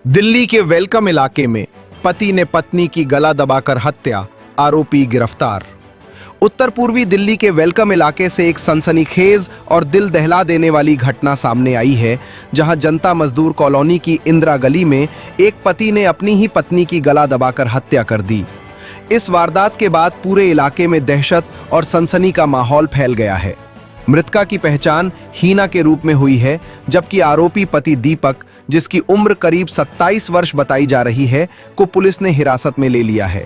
दिल्ली के वेलकम इलाके में पति ने पत्नी की गला दबाकर हत्या, आरोपी गिरफ्तार। उत्तर पूर्वी दिल्ली के वेलकम इलाके से एक सनसनीखेज और दिल दहला देने वाली घटना सामने आई है, जहां जनता मजदूर कॉलोनी की इंदिरा गली में एक पति ने अपनी ही पत्नी की गला दबाकर हत्या कर दी। इस वारदात के बाद पूरे इलाके में दहशत और सनसनी का माहौल फैल गया है। मृतका की पहचान हीना के रूप में हुई है, जबकि आरोपी पति दीपक, जिसकी उम्र करीब 27 वर्ष बताई जा रही है, को पुलिस ने हिरासत में ले लिया है।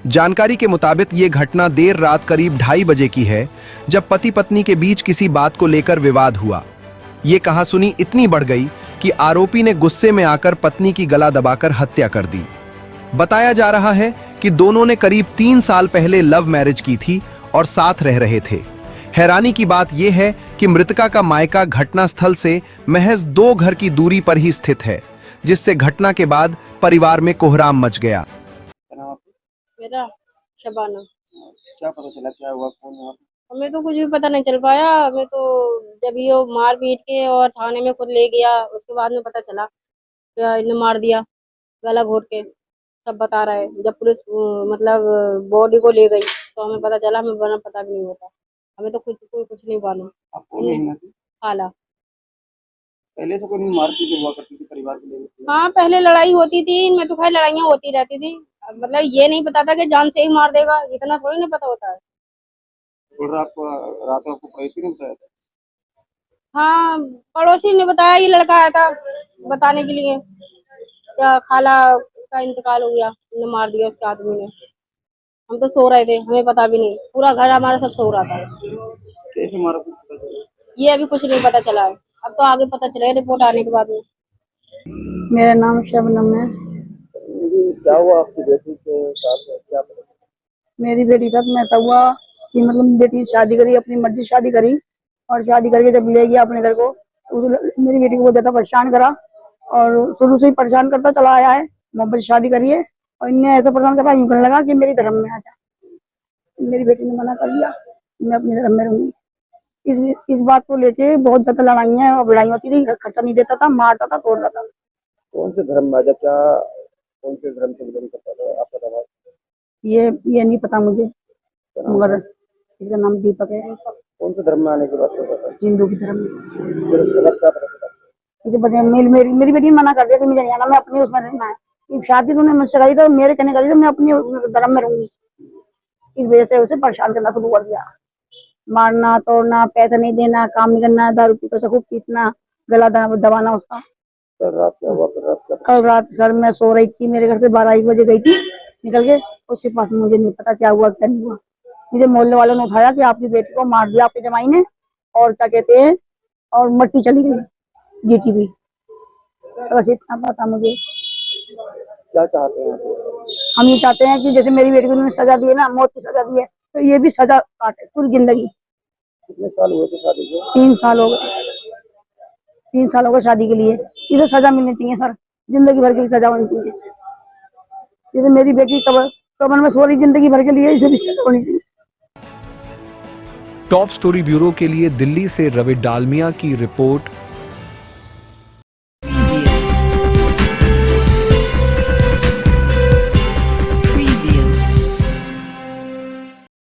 जानकारी के मुताबिक ये घटना देर रात करीब 2:30 बजे की है, जब पति पत्नी के बीच किसी बात को लेकर विवाद हुआ। ये कहासुनी इतनी बढ़ गई कि आरोपी ने गुस्से में आकर पत्नी की गला दबाकर हत्या कर दी। बताया जा रहा है कि दोनों ने करीब 3 साल पहले लव मैरिज की थी और साथ रह रहे थे। हैरानी की बात यह है कि मृतका का मायका घटनास्थल से महज 2 घर की दूरी पर ही स्थित है, जिससे घटना के बाद परिवार में कोहराम मच गया। मेरा शबाना। क्या पता चला, क्या हुआ, कौन है आप? हमें तो कुछ भी पता नहीं चल पाया। हमें तो जब ये मार पीट के और थाने में खुद ले गया, उसके बाद में पता चला क्या इन्हें मार दिया, गला घोट के। सब बता रहा है। जब पुलिस मतलब बॉडी को ले गई तो हमें पता चला, हमें बना पता भी नहीं होता। हमें तो कुछ नहीं मालूम। आप कौन है? खाला। पहले से कोई मारपीट हुआ करती थी परिवार के लिए? हाँ, पहले लड़ाई होती थी, इनमें तो खैर लड़ाइयाँ होती रहती थी। मतलब ये नहीं पता था कि जान से ही मार देगा, इतना थोड़ी ना पता होता है। रात को आपको पड़ोसी ने बताया था? हाँ, पड़ोसी ने बताया, ये लड़का आया था बताने के लिए क्या खाला उसका इंतकाल हो गया, उन्हें मार दिया उसके आदमी ने। हम तो सो रहे थे, हमें पता भी नहीं। पूरा घर हमारा सब सो रहा था। कैसे मारा, कुछ पता चला? ये अभी कुछ नहीं पता चला है। अब तो आगे पता चलेगा रिपोर्ट आने के बाद में। मेरा नाम शबनम है। क्या हुआ आपकी बेटी के साथ, क्या पता? मेरी बेटी साथ में ऐसा हुआ कि मतलब बेटी शादी करी, अपनी मर्जी से शादी करी, और शादी करके जब ले गया अपने घर को तो मेरी बेटी को बहुत ज्यादा परेशान करा, और शुरू से ही परेशान करता चला आया है। मोहब्बत से शादी करी है और इनने ऐसा परेशान करा, यूं करने लगा कि मेरी धर्म में आ जा। मेरी बेटी ने मना कर दिया, मैं अपने धर्म में रहूंगी। इस बात को लेके बहुत ज्यादा लड़ाइयाँ और लड़ाई होती थी। खर्चा नहीं देता था, मारता था, तोड़ता था। कौन से धर्म में आ जा, क्या कौन से धर्म से बिलोंग करता था आपका दवा? ये नहीं पता मुझे, मगर इसका नाम दीपक है। कौन से धर्म में आने के बाद पता था? हिंदू की धर्म में। फिर उसके बाद क्या पता चला? मुझे पता है, मेरी बेटी ने मना कर दिया कि मुझे नहीं आना, मैं अपनी उसमें रहना है। शादी तूने मुझसे करी तो मेरे कहने करी तो मैं अपनी धर्म में रहूंगी। इस वजह से उसे परेशान करना शुरू कर दिया, मारना, तोड़ना, पैसा नहीं देना, काम नहीं करना, दारू पी कर खूब पीटना, गला दबाना उसका। कल रात क्या हुआ? कल रात सर मैं सो रही थी, मेरे घर से 12-1 बजे गई थी निकल के, उसके पास मुझे नहीं पता क्या हुआ क्या नहीं हुआ। मुझे मोहल्ले वालों ने उठाया कि आपकी बेटी को मार दिया आपके जमाई ने, और क्या कहते हैं, और मट्टी चली गई जीटीवी। बस इतना पता मुझे। क्या चाहते हैं आप? हम ये चाहते हैं कि जैसे मेरी बेटी को उन्होंने सजा दी है ना, मौत की सजा दी है, तो ये भी सजा काटे पूरी जिंदगी। कितने साल हुए थे शादी को? 3 साल हो गए। 3 साल हो गए शादी के लिए। इसे सजा मिलनी चाहिए सर, जिंदगी भर की सजा होनी चाहिए। जैसे मेरी बेटी कब्र में सो रही जिंदगी भर के लिए, इसे भी सजा होनी चाहिए। टॉप स्टोरी ब्यूरो के लिए दिल्ली से रवि डालमिया की रिपोर्ट।